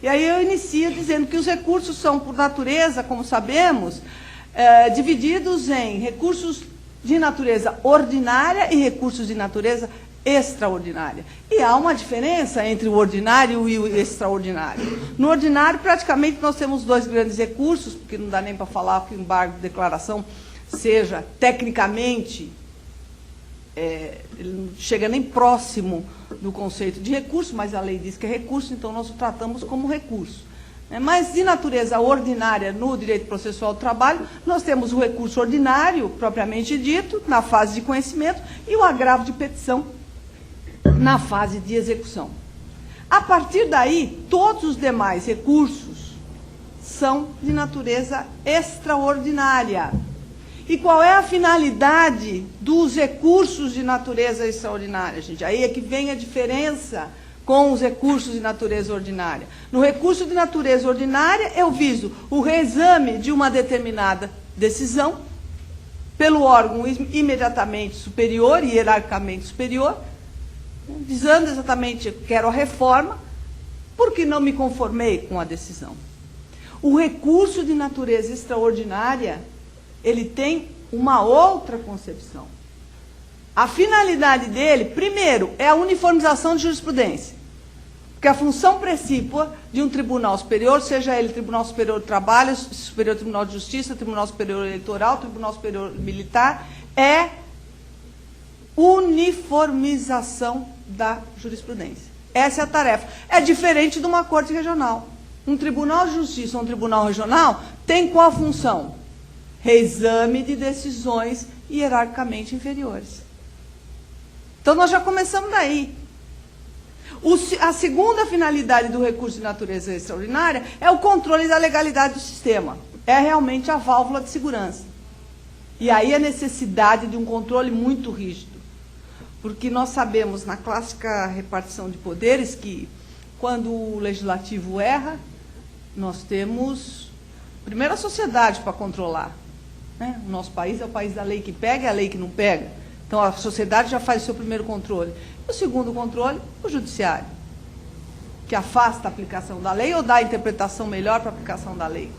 E aí eu inicio dizendo que os recursos são, por natureza, como sabemos, divididos em recursos de natureza ordinária e recursos de natureza extraordinária. E há uma diferença entre o ordinário e o extraordinário. No ordinário, praticamente, nós temos dois grandes recursos, porque não dá nem para falar que o embargo de declaração seja, tecnicamente, ele não chega nem próximo do conceito de recurso, mas a lei diz que é recurso, então nós o tratamos como recurso. Mas, de natureza ordinária, no direito processual do trabalho, nós temos o recurso ordinário, propriamente dito, na fase de conhecimento, e o agravo de petição, na fase de execução. A partir daí, todos os demais recursos são de natureza extraordinária. E qual é a finalidade dos recursos de natureza extraordinária, gente? Aí é que vem a diferença com os recursos de natureza ordinária. No recurso de natureza ordinária, eu viso o reexame de uma determinada decisão pelo órgão imediatamente superior e hierarquicamente superior, visando exatamente, quero a reforma, porque não me conformei com a decisão. O recurso de natureza extraordinária, ele tem uma outra concepção. A finalidade dele, primeiro, é a uniformização de jurisprudência. Porque a função precípua de um tribunal superior, seja ele Tribunal Superior do Trabalho, Superior Tribunal de Justiça, Tribunal Superior Eleitoral, Tribunal Superior Militar, é uniformização da jurisprudência. Essa é a tarefa. É diferente de uma corte regional. Um tribunal de justiça ou um tribunal regional tem qual função? Reexame de decisões hierarquicamente inferiores. Então, nós já começamos daí. A segunda finalidade do recurso de natureza extraordinária é o controle da legalidade do sistema. É realmente a válvula de segurança. E aí a necessidade de um controle muito rígido. Porque nós sabemos, na clássica repartição de poderes, que quando o legislativo erra, nós temos, primeiro, a sociedade para controlar. Né? O nosso país é o país da lei que pega e a lei que não pega. Então, a sociedade já faz o seu primeiro controle. O segundo controle, o judiciário, que afasta a aplicação da lei ou dá a interpretação melhor para a aplicação da lei.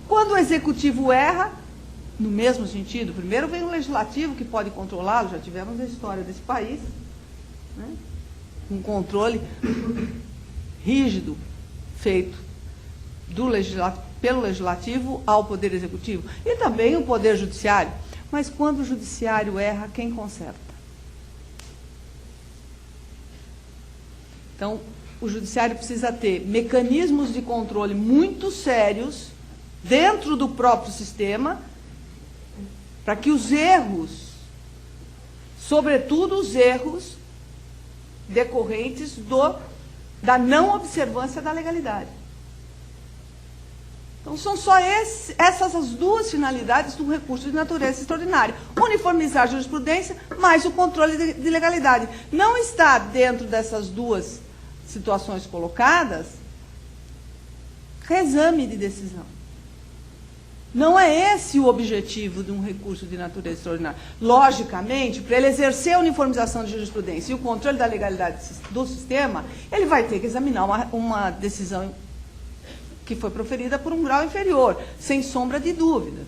Quando o executivo erra, no mesmo sentido, primeiro vem o legislativo, que pode controlá-lo, já tivemos a história desse país, né? Um controle rígido feito pelo legislativo ao poder executivo, e também o poder judiciário. Mas quando o judiciário erra, quem conserta? Então, o judiciário precisa ter mecanismos de controle muito sérios dentro do próprio sistema, para que os erros, sobretudo os erros decorrentes da não observância da legalidade. Então, são só essas as duas finalidades do recurso de natureza extraordinária. Uniformizar a jurisprudência, mais o controle de legalidade. Não está dentro dessas duas situações colocadas reexame de decisão. Não é esse o objetivo de um recurso de natureza extraordinária. Logicamente, para ele exercer a uniformização de jurisprudência e o controle da legalidade do sistema, ele vai ter que examinar uma decisão que foi proferida por um grau inferior, sem sombra de dúvidas.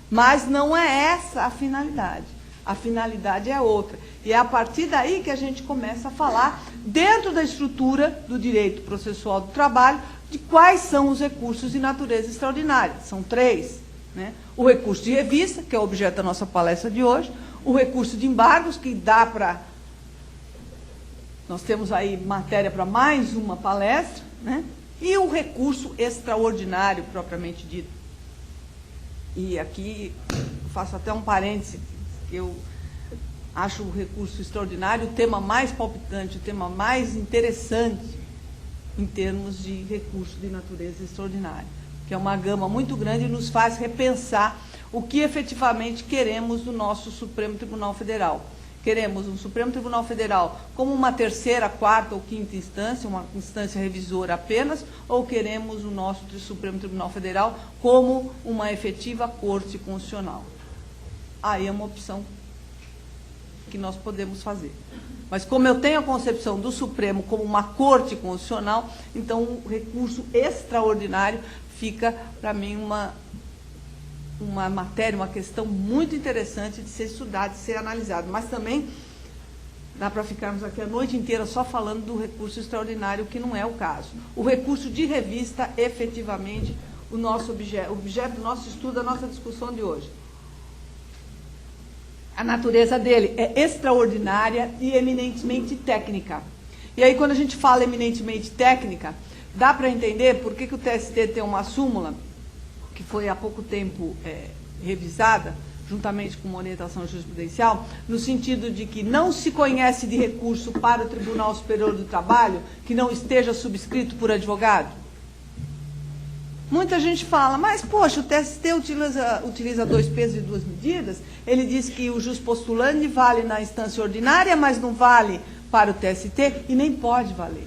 Mas não é essa a finalidade. A finalidade é outra. E é a partir daí que a gente começa a falar, dentro da estrutura do direito processual do trabalho, de quais são os recursos de natureza extraordinária. São 3. Né? O recurso de revista, que é o objeto da nossa palestra de hoje, o recurso de embargos, que dá para... Nós temos aí matéria para mais uma palestra, né? E o recurso extraordinário, propriamente dito. E aqui faço até um parêntese, que eu acho o recurso extraordinário o tema mais palpitante, o tema mais interessante em termos de recurso de natureza extraordinária, que é uma gama muito grande e nos faz repensar o que efetivamente queremos do nosso Supremo Tribunal Federal. Queremos um Supremo Tribunal Federal como uma terceira, quarta ou quinta instância, uma instância revisora apenas, ou queremos o nosso Supremo Tribunal Federal como uma efetiva Corte Constitucional? Aí é uma opção que nós podemos fazer. Mas como eu tenho a concepção do Supremo como uma corte constitucional, então o recurso extraordinário fica, para mim, uma matéria, uma questão muito interessante de ser estudada, de ser analisada. Mas também dá para ficarmos aqui a noite inteira só falando do recurso extraordinário, que não é o caso. O recurso de revista, efetivamente, o objeto do nosso estudo, da nossa discussão de hoje. A natureza dele é extraordinária e eminentemente técnica. E aí, quando a gente fala eminentemente técnica, dá para entender por que o TST tem uma súmula, que foi há pouco tempo revisada, juntamente com uma orientação jurisprudencial, no sentido de que não se conhece de recurso para o Tribunal Superior do Trabalho que não esteja subscrito por advogado. Muita gente fala, mas, poxa, o TST utiliza 2 pesos e 2 medidas, ele diz que o jus postulante vale na instância ordinária, mas não vale para o TST, e nem pode valer.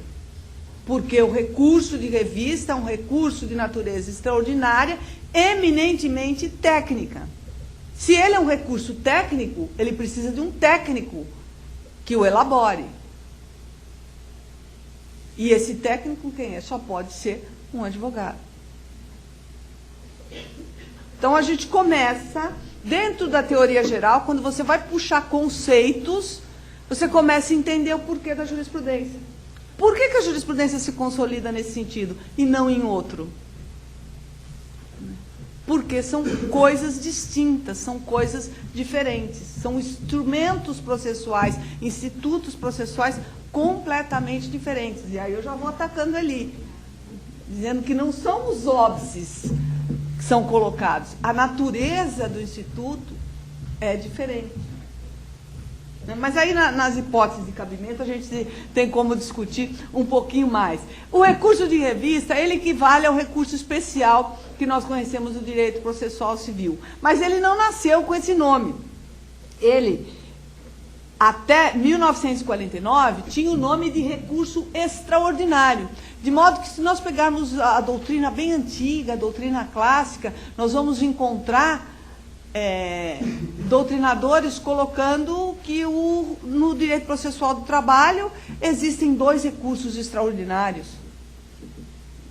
Porque o recurso de revista é um recurso de natureza extraordinária, eminentemente técnica. Se ele é um recurso técnico, ele precisa de um técnico que o elabore. E esse técnico, quem é? Só pode ser um advogado. Então, a gente começa, dentro da teoria geral, quando você vai puxar conceitos, você começa a entender o porquê da jurisprudência. Por que a jurisprudência se consolida nesse sentido e não em outro? Porque são coisas distintas, são coisas diferentes, são instrumentos processuais, institutos processuais completamente diferentes. E aí eu já vou atacando ali, dizendo que não são os óbices que são colocados. A natureza do instituto é diferente. Mas aí, nas hipóteses de cabimento, a gente tem como discutir um pouquinho mais. O recurso de revista, ele equivale ao recurso especial que nós conhecemos no direito processual civil. Mas ele não nasceu com esse nome. Ele, até 1949, tinha o nome de recurso extraordinário. De modo que, se nós pegarmos a doutrina bem antiga, a doutrina clássica, nós vamos encontrar doutrinadores colocando que no direito processual do trabalho existem 2 recursos extraordinários.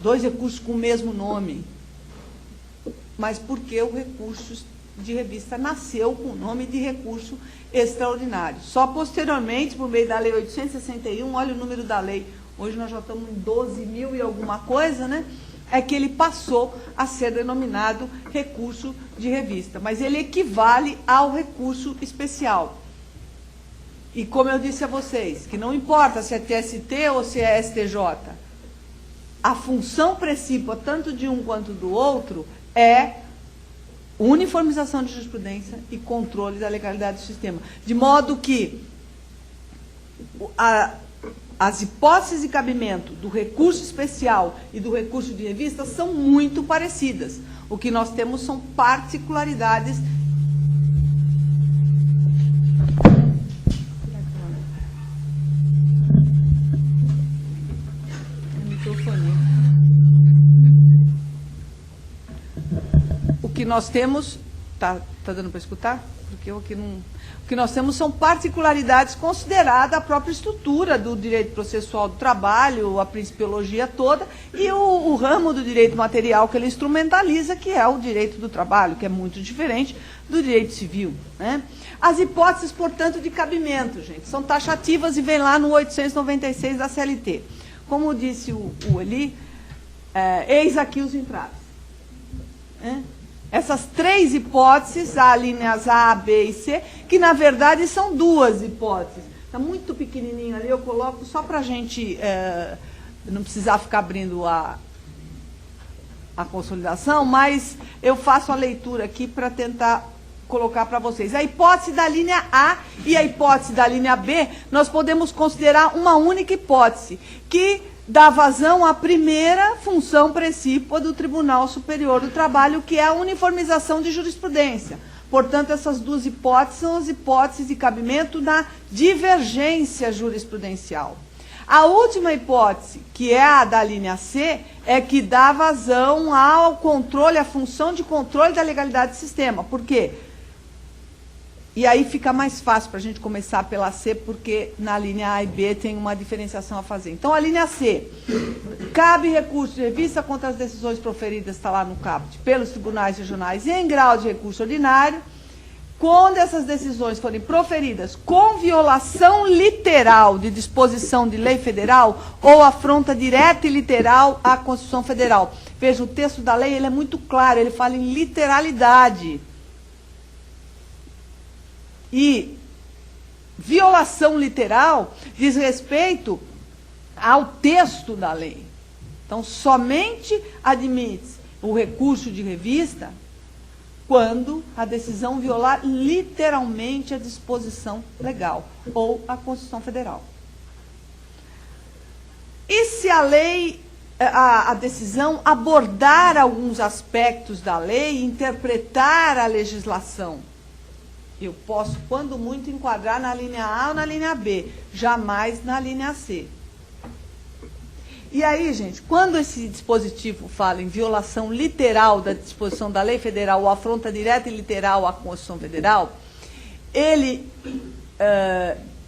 2 recursos com o mesmo nome. Mas porque o recurso de revista nasceu com o nome de recurso extraordinário. Só posteriormente, por meio da Lei 861, olha o número da lei, hoje nós já estamos em 12.000 e alguma coisa, né? É que ele passou a ser denominado recurso de revista. Mas ele equivale ao recurso especial. E como eu disse a vocês, que não importa se é TST ou se é STJ, a função precípua, tanto de um quanto do outro, é uniformização de jurisprudência e controle da legalidade do sistema. De modo que as hipóteses de cabimento do recurso especial e do recurso de revista são muito parecidas. O que nós temos são particularidades. O que nós temos... Tá dando para escutar? Porque eu aqui não... O que nós temos são particularidades consideradas a própria estrutura do direito processual do trabalho, a principiologia toda, e o ramo do direito material que ele instrumentaliza, que é o direito do trabalho, que é muito diferente do direito civil, né? As hipóteses, portanto, de cabimento, gente, são taxativas e vem lá no 896 da CLT. Como disse o Eli, eis aqui os entraves. Essas 3 hipóteses, linhas A, B e C, que na verdade são 2 hipóteses. Está muito pequenininho ali, eu coloco só para a gente não precisar ficar abrindo a consolidação, mas eu faço a leitura aqui para tentar colocar para vocês. A hipótese da linha A e a hipótese da linha B, nós podemos considerar uma única hipótese, que dá vazão à primeira função precípua do Tribunal Superior do Trabalho, que é a uniformização de jurisprudência. Portanto, essas 2 hipóteses são as hipóteses de cabimento na divergência jurisprudencial. A última hipótese, que é a da linha C, é que dá vazão ao controle, à função de controle da legalidade do sistema. Por quê? E aí fica mais fácil para a gente começar pela C, porque na linha A e B tem uma diferenciação a fazer. Então, a linha C, cabe recurso de revista contra as decisões proferidas, está lá no caput, pelos tribunais regionais e em grau de recurso ordinário, quando essas decisões forem proferidas com violação literal de disposição de lei federal ou afronta direta e literal à Constituição Federal. Veja, o texto da lei ele é muito claro, ele fala em literalidade. E violação literal diz respeito ao texto da lei. Então, somente admite o recurso de revista quando a decisão violar literalmente a disposição legal ou a Constituição Federal. E se a lei, a decisão abordar alguns aspectos da lei, interpretar a legislação? Eu posso, quando muito, enquadrar na linha A ou na linha B, jamais na linha C. E aí, gente, quando esse dispositivo fala em violação literal da disposição da lei federal ou afronta direta e literal à Constituição Federal, ele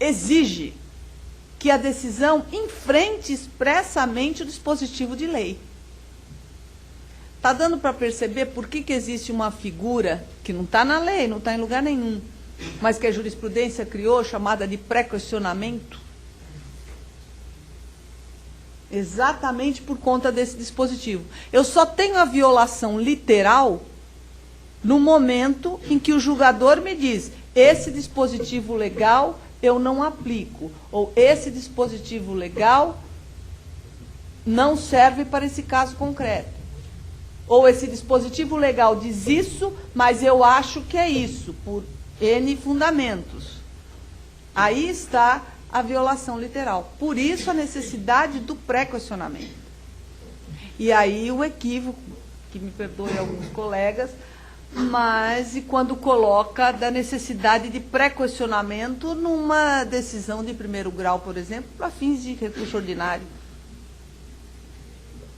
exige que a decisão enfrente expressamente o dispositivo de lei. Está dando para perceber por que existe uma figura que não está na lei, não está em lugar nenhum, mas que a jurisprudência criou, chamada de pré-questionamento? Exatamente por conta desse dispositivo. Eu só tenho a violação literal no momento em que o julgador me diz: esse dispositivo legal eu não aplico, ou esse dispositivo legal não serve para esse caso concreto. Ou esse dispositivo legal diz isso, mas eu acho que é isso, por N fundamentos. Aí está a violação literal. Por isso a necessidade do pré-questionamento. E aí o equívoco, que me perdoem alguns colegas, mas e quando coloca da necessidade de pré-questionamento numa decisão de primeiro grau, por exemplo, para fins de recurso ordinário.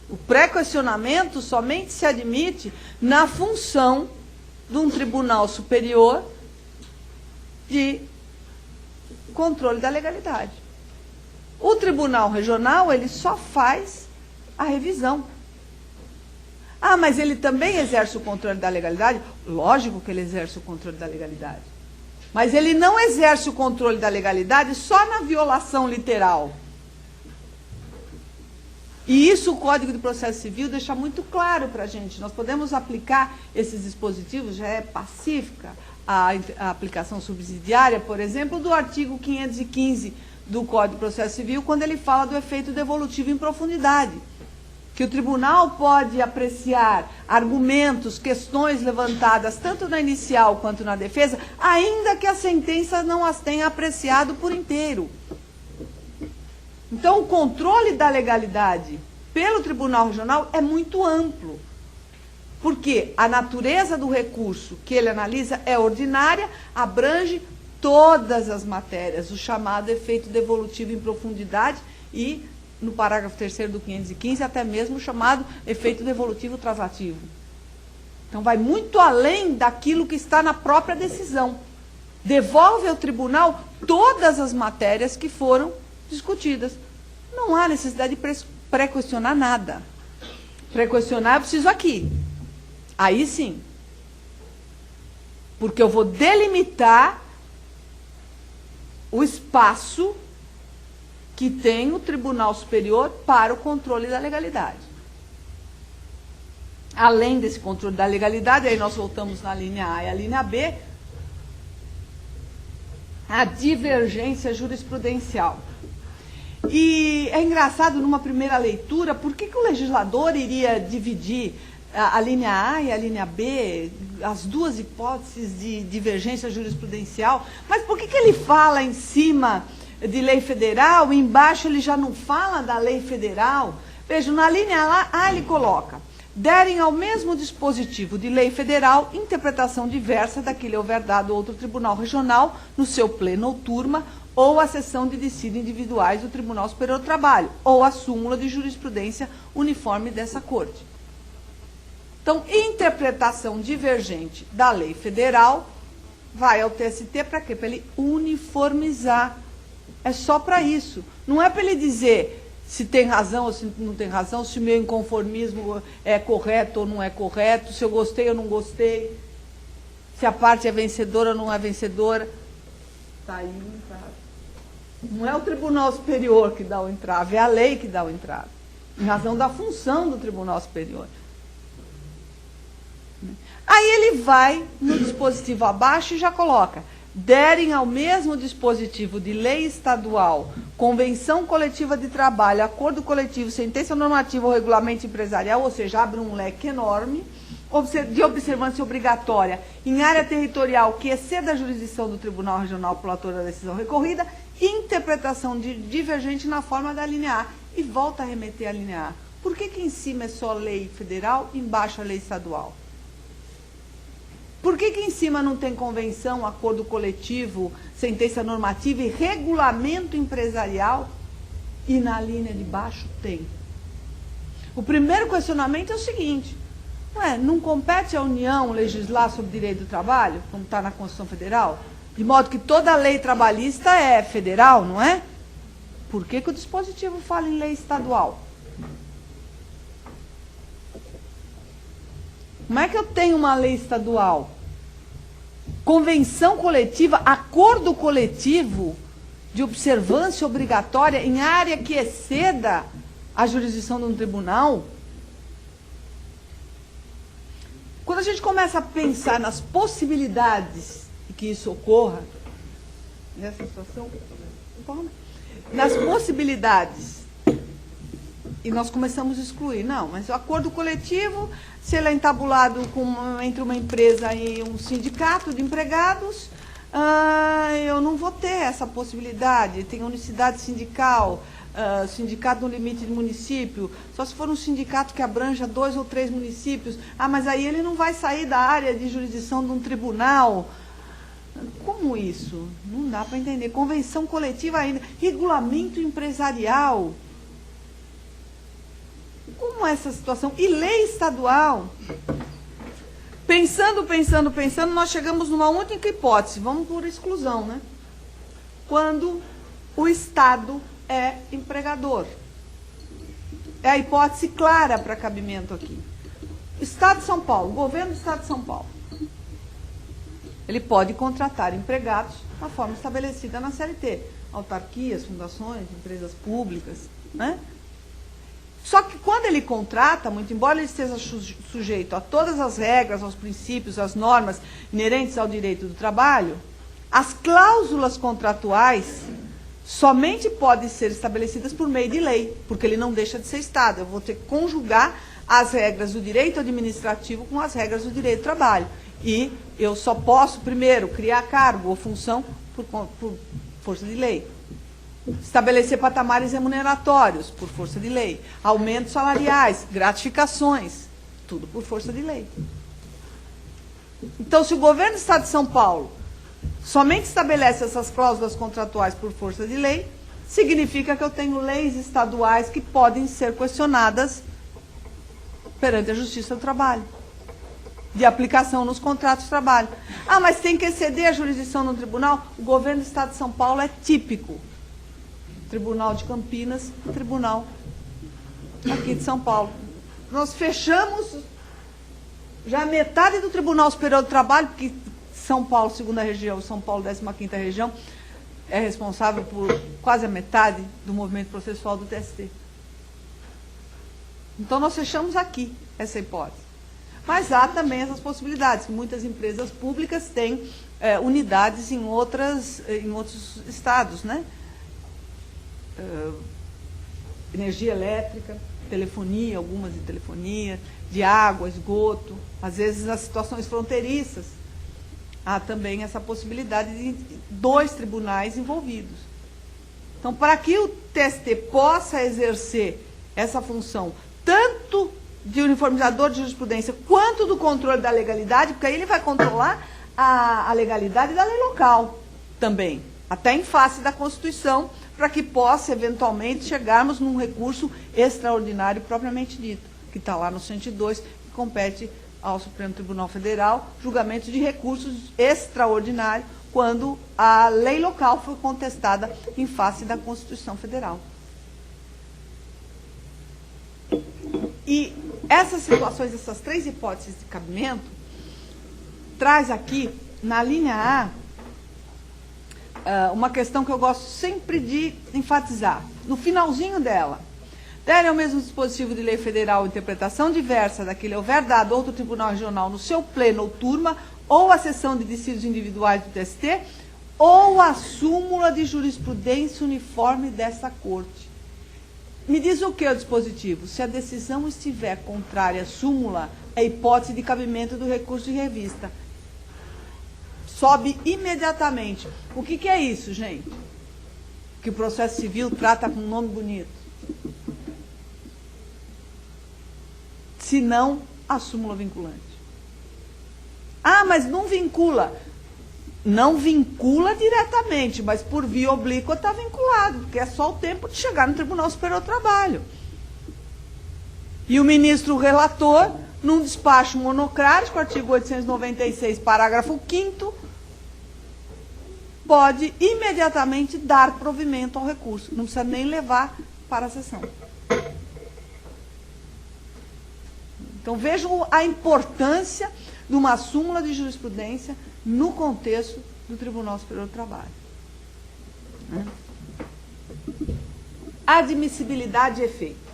O pré-questionamento somente se admite na função de um tribunal superior de controle da legalidade. O tribunal regional, ele só faz a revisão. Ah, mas ele também exerce o controle da legalidade? Lógico que ele exerce o controle da legalidade. Mas ele não exerce o controle da legalidade só na violação literal. E isso o Código de Processo Civil deixa muito claro para a gente. Nós podemos aplicar esses dispositivos, já é pacífica a aplicação subsidiária, por exemplo, do artigo 515 do Código de Processo Civil, quando ele fala do efeito devolutivo em profundidade. Que o tribunal pode apreciar argumentos, questões levantadas tanto na inicial quanto na defesa, ainda que a sentença não as tenha apreciado por inteiro. Então, o controle da legalidade pelo Tribunal Regional é muito amplo, porque a natureza do recurso que ele analisa é ordinária, abrange todas as matérias, o chamado efeito devolutivo em profundidade e, no parágrafo 3º do 515, até mesmo o chamado efeito devolutivo translativo. Então, vai muito além daquilo que está na própria decisão. Devolve ao tribunal todas as matérias que foram discutidas. Não há necessidade de pré-questionar nada. Pré-questionar eu preciso aqui. Aí sim. Porque eu vou delimitar o espaço que tem o Tribunal Superior para o controle da legalidade. Além desse controle da legalidade, aí nós voltamos na linha A e a linha B, a divergência jurisprudencial. E é engraçado, numa primeira leitura, por que o legislador iria dividir a linha A e a linha B, as duas hipóteses de divergência jurisprudencial? Mas por que ele fala em cima de lei federal, e embaixo ele já não fala da lei federal? Veja, na linha A ele coloca: derem ao mesmo dispositivo de lei federal interpretação diversa da que lhe houver dado outro tribunal regional no seu pleno ou turma, ou a sessão de dissídio individuais do Tribunal Superior do Trabalho, ou a súmula de jurisprudência uniforme dessa Corte. Então, interpretação divergente da lei federal vai ao TST para quê? Para ele uniformizar. É só para isso. Não é para ele dizer se tem razão ou se não tem razão, se o meu inconformismo é correto ou não é correto, se eu gostei ou não gostei, se a parte é vencedora ou não é vencedora. Está aí o entrave. Não é o Tribunal Superior que dá o entrave, é a lei que dá o entrave, em razão da função do Tribunal Superior. Aí ele vai no dispositivo abaixo e já coloca: derem ao mesmo dispositivo de lei estadual, convenção coletiva de trabalho, acordo coletivo, sentença normativa ou regulamento empresarial, ou seja, abre um leque enorme, de observância obrigatória em área territorial que exceda a jurisdição do Tribunal Regional pelo autor da decisão recorrida, interpretação divergente na forma da linha A, e volta a remeter à linha A. Por que em cima é só lei federal e embaixo a lei estadual? Por que em cima não tem convenção, acordo coletivo, sentença normativa e regulamento empresarial e na linha de baixo tem? O primeiro questionamento é o seguinte: ué, não compete à União legislar sobre direito do trabalho, como está na Constituição Federal? De modo que toda lei trabalhista é federal, não é? Por que o dispositivo fala em lei estadual? Como é que eu tenho uma lei estadual? Convenção coletiva, acordo coletivo de observância obrigatória em área que exceda a jurisdição de um tribunal? Quando a gente começa a pensar nas possibilidades de que isso ocorra, nessa situação, nas possibilidades, e nós começamos a excluir. Não, mas o acordo coletivo, se ele é entabulado entre uma empresa e um sindicato de empregados, eu não vou ter essa possibilidade. Tem unicidade sindical, sindicato no limite de município, só se for um sindicato que abranja 2 ou 3 municípios. Mas aí ele não vai sair da área de jurisdição de um tribunal. Como isso? Não dá para entender. Convenção coletiva ainda, regulamento empresarial. Como essa situação? E lei estadual? Pensando, nós chegamos numa única hipótese. Vamos por exclusão, né? Quando o Estado é empregador. É a hipótese clara para cabimento aqui. Estado de São Paulo, governo do Estado de São Paulo. Ele pode contratar empregados da forma estabelecida na CLT. Autarquias, fundações, empresas públicas, né? Só que quando ele contrata, muito embora ele esteja sujeito a todas as regras, aos princípios, às normas inerentes ao direito do trabalho, as cláusulas contratuais somente podem ser estabelecidas por meio de lei, porque ele não deixa de ser Estado. Eu vou ter que conjugar as regras do direito administrativo com as regras do direito do trabalho. E eu só posso, primeiro, criar cargo ou função por força de lei. Estabelecer patamares remuneratórios, por força de lei. Aumentos salariais, gratificações, tudo por força de lei. Então, se o governo do Estado de São Paulo somente estabelece essas cláusulas contratuais por força de lei, significa que eu tenho leis estaduais que podem ser questionadas perante a Justiça do Trabalho, de aplicação nos contratos de trabalho. Mas tem que exceder a jurisdição no tribunal? O governo do Estado de São Paulo é típico. Tribunal de Campinas, Tribunal aqui de São Paulo. Nós fechamos já metade do Tribunal Superior do Trabalho, porque São Paulo, segunda região, São Paulo, 15ª região, é responsável por quase a metade do movimento processual do TST. Então, nós fechamos aqui essa hipótese. Mas há também essas possibilidades, que muitas empresas públicas têm unidades em outros estados, né? Energia elétrica, telefonia, algumas de telefonia, de água, esgoto, às vezes nas situações fronteiriças. Há também essa possibilidade de 2 tribunais envolvidos. Então, para que o TST possa exercer essa função, tanto de uniformizador de jurisprudência, quanto do controle da legalidade, porque aí ele vai controlar a legalidade da lei local também, até em face da Constituição, para que possa, eventualmente, chegarmos num recurso extraordinário propriamente dito, que está lá no 102, que compete ao Supremo Tribunal Federal julgamentos de recursos extraordinários quando a lei local foi contestada em face da Constituição Federal. E essas situações, essas três hipóteses de cabimento, traz aqui, na linha A, uma questão que eu gosto sempre de enfatizar. No finalzinho dela, der ao mesmo dispositivo de lei federal interpretação diversa da que lhe houver dado outro tribunal regional no seu pleno ou turma, ou a sessão de dissídios individuais do TST, ou a súmula de jurisprudência uniforme dessa Corte. Me diz o que o dispositivo? Se a decisão estiver contrária à súmula, é hipótese de cabimento do recurso de revista. Sobe imediatamente. O que é isso, gente? Que o processo civil trata com um nome bonito. Se não, a súmula vinculante. Ah, mas não vincula. Não vincula diretamente, mas por via oblíqua está vinculado, porque é só o tempo de chegar no Tribunal Superior do Trabalho. E o ministro relator, num despacho monocrático, artigo 896, parágrafo 5º, pode imediatamente dar provimento ao recurso. Não precisa nem levar para a sessão. Então, vejam a importância de uma súmula de jurisprudência no contexto do Tribunal Superior do Trabalho. Admissibilidade e efeito.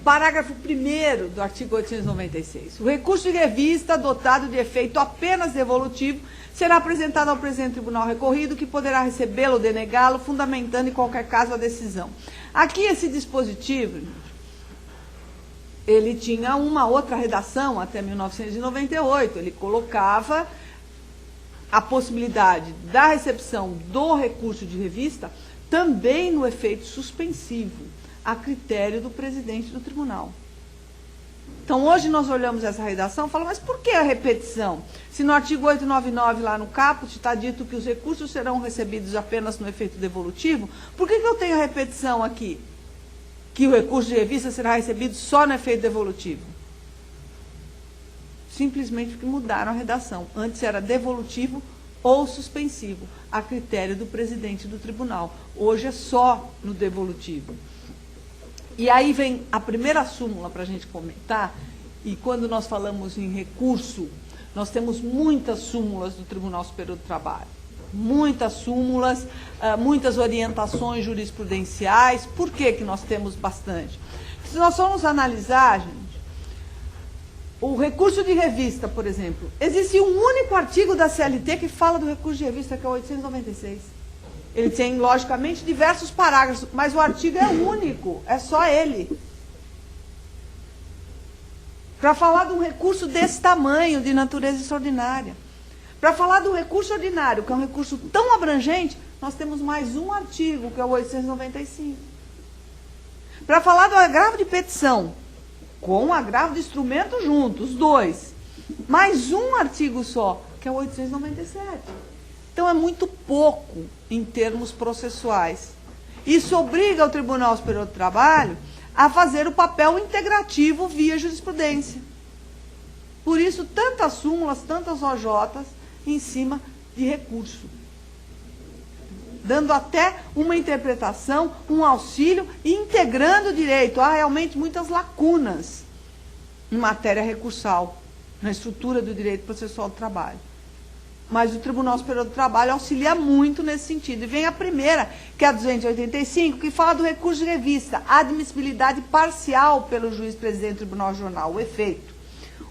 Parágrafo 1º do artigo 896. O recurso de revista dotado de efeito apenas devolutivo será apresentado ao presidente do tribunal recorrido, que poderá recebê-lo ou denegá-lo, fundamentando em qualquer caso a decisão. Aqui esse dispositivo, ele tinha uma outra redação até 1998. Ele colocava a possibilidade da recepção do recurso de revista também no efeito suspensivo, a critério do presidente do tribunal. Então, hoje nós olhamos essa redação e falamos, mas por que a repetição? Se no artigo 899, lá no caput, está dito que os recursos serão recebidos apenas no efeito devolutivo, por que eu tenho a repetição aqui? Que o recurso de revista será recebido só no efeito devolutivo? Simplesmente porque mudaram a redação. Antes era devolutivo ou suspensivo, a critério do presidente do tribunal. Hoje é só no devolutivo. E aí vem a primeira súmula para a gente comentar, e quando nós falamos em recurso, nós temos muitas súmulas do Tribunal Superior do Trabalho. Muitas súmulas, muitas orientações jurisprudenciais. Por que nós temos bastante? Se nós formos analisar, gente, o recurso de revista, por exemplo, existe um único artigo da CLT que fala do recurso de revista, que é o 896. Ele tem, logicamente, diversos parágrafos, mas o artigo é único, é só ele. Para falar de um recurso desse tamanho, de natureza extraordinária. Para falar do recurso ordinário, que é um recurso tão abrangente, nós temos mais um artigo, que é o 895. Para falar do agravo de petição, com o agravo de instrumento junto, os dois, mais um artigo só, que é o 897. Então, é muito pouco em termos processuais. Isso obriga o Tribunal Superior do Trabalho a fazer o papel integrativo via jurisprudência. Por isso, tantas súmulas, tantas OJs em cima de recurso, dando até uma interpretação, um auxílio e integrando o direito. Há realmente muitas lacunas em matéria recursal, na estrutura do direito processual do trabalho. Mas o Tribunal Superior do Trabalho auxilia muito nesse sentido. E vem a primeira, que é a 285, que fala do recurso de revista, admissibilidade parcial pelo juiz presidente do Tribunal Regional, o efeito.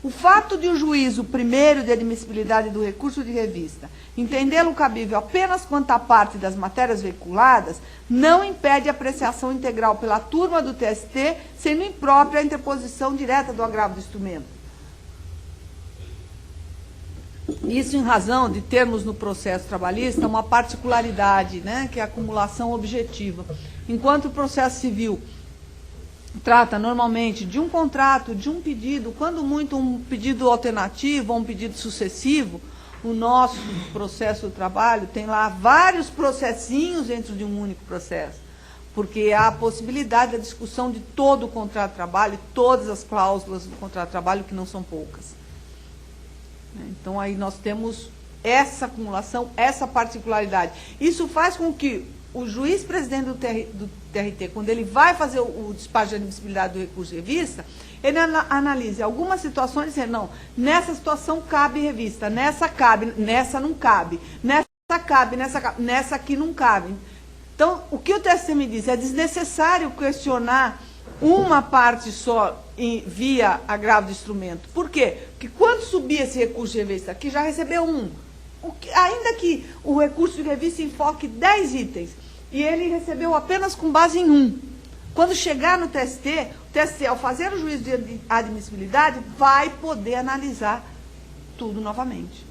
O fato de o juízo primeiro de admissibilidade do recurso de revista entendê-lo cabível apenas quanto à parte das matérias veiculadas, não impede a apreciação integral pela turma do TST, sendo imprópria a interposição direta do agravo do instrumento. Isso em razão de termos no processo trabalhista uma particularidade, né, que é a acumulação objetiva. Enquanto o processo civil trata normalmente de um contrato, de um pedido, quando muito um pedido alternativo ou um pedido sucessivo, o nosso processo do trabalho tem lá vários processinhos dentro de um único processo. porque há a possibilidade da discussão de todo o contrato de trabalho, todas as cláusulas do contrato de trabalho, que não são poucas. Então, aí nós temos essa acumulação, essa particularidade. Isso faz com que o juiz presidente do TRT, quando ele vai fazer o despacho de admissibilidade do recurso de revista, ele analise algumas situações e dizer, não, nessa situação cabe revista, nessa cabe, nessa não cabe, nessa cabe, nessa aqui não cabe. Então, o que o TST me diz? É desnecessário questionar uma parte só via agravo de instrumento. Por quê? Porque quando subir esse recurso de revista aqui, já recebeu um. Ainda que o recurso de revista enfoque 10 itens, e ele recebeu apenas com base em um. Quando chegar no TST, o TST, ao fazer o juízo de admissibilidade, vai poder analisar tudo novamente.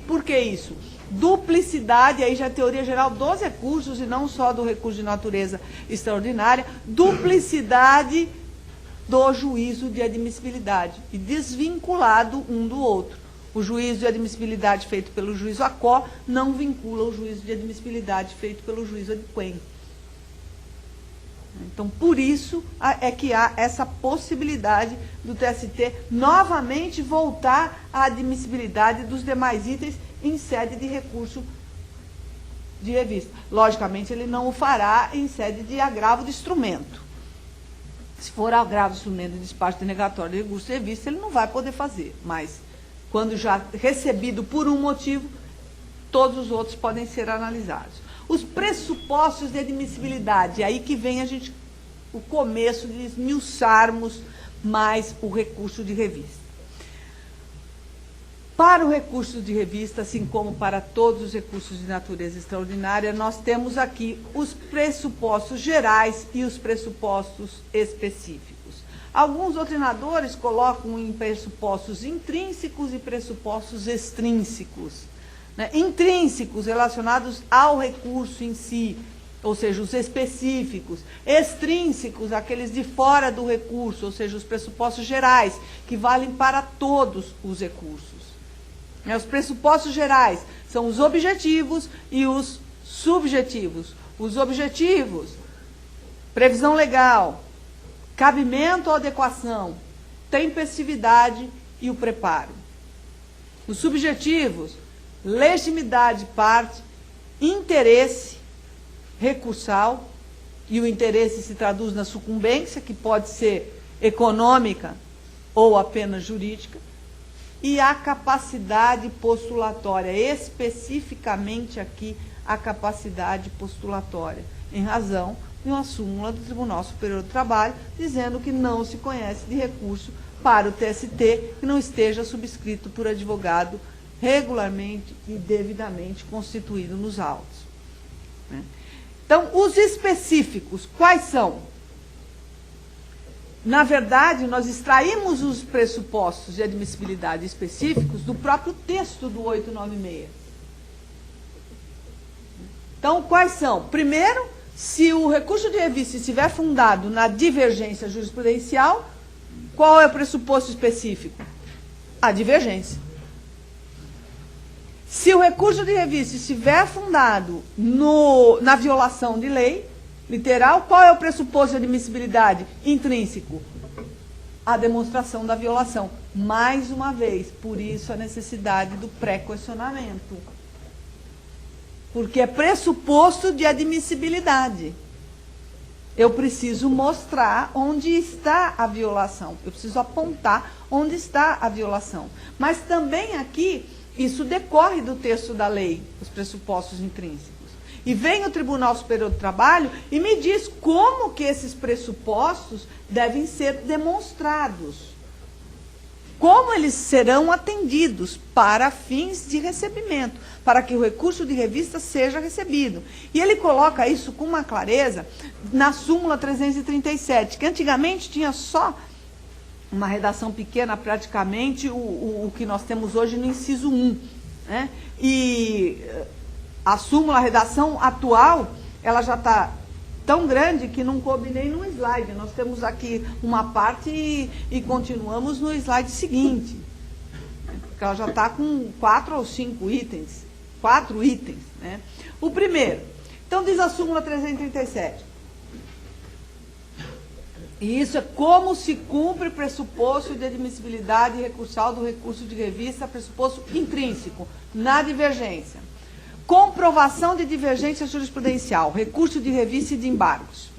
Por que isso? Duplicidade, aí já é teoria geral dos recursos, e não só do recurso de natureza extraordinária, duplicidade do juízo de admissibilidade, e desvinculado um do outro. O juízo de admissibilidade feito pelo juízo ACO não vincula o juízo de admissibilidade feito pelo juízo adquem. Então, por isso é que há essa possibilidade do TST novamente voltar à admissibilidade dos demais itens em sede de recurso de revista. Logicamente, ele não o fará em sede de agravo de instrumento. Se for agravo de instrumento de despacho denegatório de recurso de revista, ele não vai poder fazer, mas quando já recebido por um motivo, todos os outros podem ser analisados. Os pressupostos de admissibilidade, é aí que vem o começo de esmiuçarmos mais o recurso de revista. Para o recurso de revista, assim como para todos os recursos de natureza extraordinária, nós temos aqui os pressupostos gerais e os pressupostos específicos. Alguns doutrinadores colocam em pressupostos intrínsecos e pressupostos extrínsecos. Intrínsecos relacionados ao recurso em si, ou seja, os específicos. Extrínsecos, aqueles de fora do recurso, ou seja, os pressupostos gerais, que valem para todos os recursos. Os pressupostos gerais são os objetivos e os subjetivos. Os objetivos, previsão legal, cabimento ou adequação, tempestividade e o preparo. Os subjetivos, legitimidade parte, interesse recursal, e o interesse se traduz na sucumbência, que pode ser econômica ou apenas jurídica, e a capacidade postulatória, especificamente aqui a capacidade postulatória, em razão de uma súmula do Tribunal Superior do Trabalho, dizendo que não se conhece de recurso para o TST que não esteja subscrito por advogado regularmente e devidamente constituído nos autos. Então, os específicos, quais são? Na verdade, nós extraímos os pressupostos de admissibilidade específicos do próprio texto do 896. Então, quais são? Primeiro, se o recurso de revista estiver fundado na divergência jurisprudencial, qual é o pressuposto específico? A divergência. Se o recurso de revista estiver fundado na violação de lei literal, qual é o pressuposto de admissibilidade intrínseco? A demonstração da violação. Mais uma vez, por isso a necessidade do pré-questionamento. Porque é pressuposto de admissibilidade. Eu preciso mostrar onde está a violação. Eu preciso apontar onde está a violação. Mas também aqui, isso decorre do texto da lei, os pressupostos intrínsecos. E vem o Tribunal Superior do Trabalho e me diz como que esses pressupostos devem ser demonstrados. Como eles serão atendidos para fins de recebimento, para que o recurso de revista seja recebido. E ele coloca isso com uma clareza na súmula 337, que antigamente tinha só uma redação pequena, praticamente o que nós temos hoje no inciso 1. Né? E a súmula, a redação atual, ela já está tão grande que não coube nem num slide. Nós temos aqui uma parte e continuamos no slide seguinte. Porque ela já está com 4 ou 5 itens. 4 itens. Né? O primeiro. Então, diz a súmula 337. E isso é como se cumpre pressuposto de admissibilidade recursal do recurso de revista, pressuposto intrínseco, na divergência. Comprovação de divergência jurisprudencial, recurso de revista e de embargos.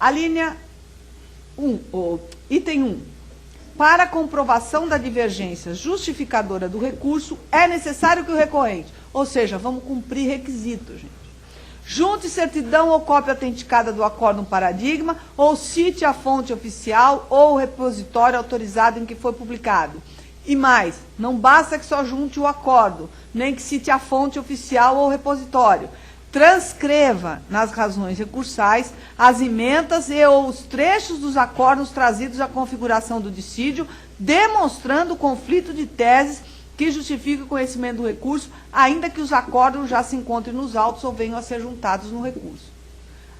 A linha 1, item 1. Para a comprovação da divergência justificadora do recurso, é necessário que o recorrente, ou seja, vamos cumprir requisitos, gente. Junte certidão ou cópia autenticada do acórdão paradigma, ou cite a fonte oficial ou o repositório autorizado em que foi publicado. E mais, não basta que só junte o acórdão, nem que cite a fonte oficial ou o repositório. Transcreva, nas razões recursais, as emendas e ou os trechos dos acórdãos trazidos à configuração do dissídio, demonstrando o conflito de teses que justifica o conhecimento do recurso, ainda que os acórdãos já se encontrem nos autos ou venham a ser juntados no recurso.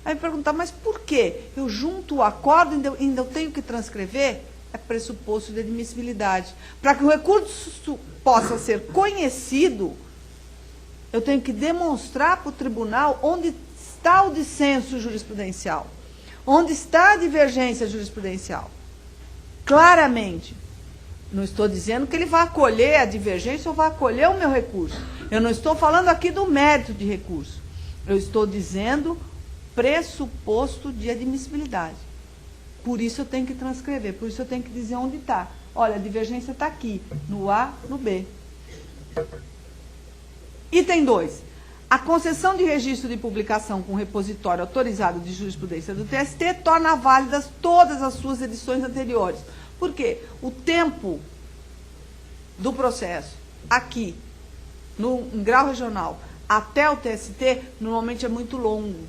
Aí me perguntar, mas por quê? Eu junto o acórdão e ainda eu tenho que transcrever? É pressuposto de admissibilidade. Para que o recurso possa ser conhecido, eu tenho que demonstrar para o tribunal onde está o dissenso jurisprudencial, onde está a divergência jurisprudencial. Claramente. Não estou dizendo que ele vai acolher a divergência ou vai acolher o meu recurso. Eu não estou falando aqui do mérito de recurso. Eu estou dizendo pressuposto de admissibilidade. Por isso eu tenho que transcrever, por isso eu tenho que dizer onde está. Olha, a divergência está aqui, no A, no B. Item 2. A concessão de registro de publicação com repositório autorizado de jurisprudência do TST torna válidas todas as suas edições anteriores. Por quê? O tempo do processo aqui, em grau regional, até o TST, normalmente é muito longo.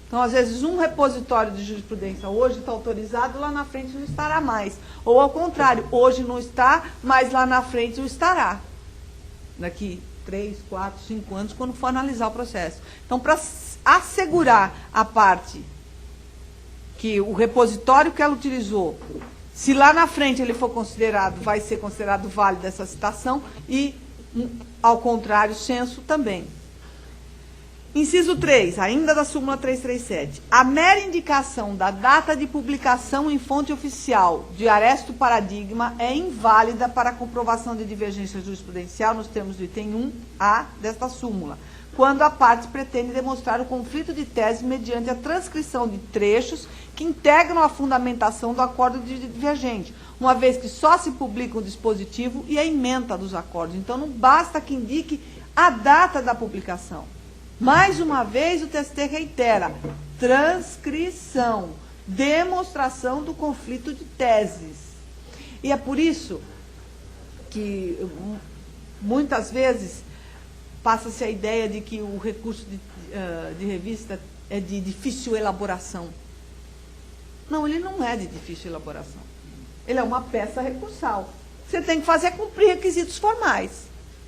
Então, às vezes, um repositório de jurisprudência hoje está autorizado, lá na frente não estará mais. Ou, ao contrário, hoje não está, mas lá na frente o estará. Daqui 3, 4, 5 anos, quando for analisar o processo. Então, para assegurar a parte que o repositório que ela utilizou, se lá na frente ele for considerado, vai ser considerado válido essa citação e, ao contrário, censo também. Inciso 3, ainda da súmula 337. A mera indicação da data de publicação em fonte oficial de aresto paradigma é inválida para a comprovação de divergência jurisprudencial nos termos do item 1A desta súmula, quando a parte pretende demonstrar o conflito de tese mediante a transcrição de trechos que integram a fundamentação do acordo de divergente, uma vez que só se publica o dispositivo e a ementa dos acordos. Então, não basta que indique a data da publicação. Mais uma vez, o TST reitera, transcrição, demonstração do conflito de teses. E é por isso que, muitas vezes, passa-se a ideia de que o recurso de revista é de difícil elaboração. Não, ele não é de difícil elaboração. Ele é uma peça recursal. Você tem que fazer cumprir requisitos formais.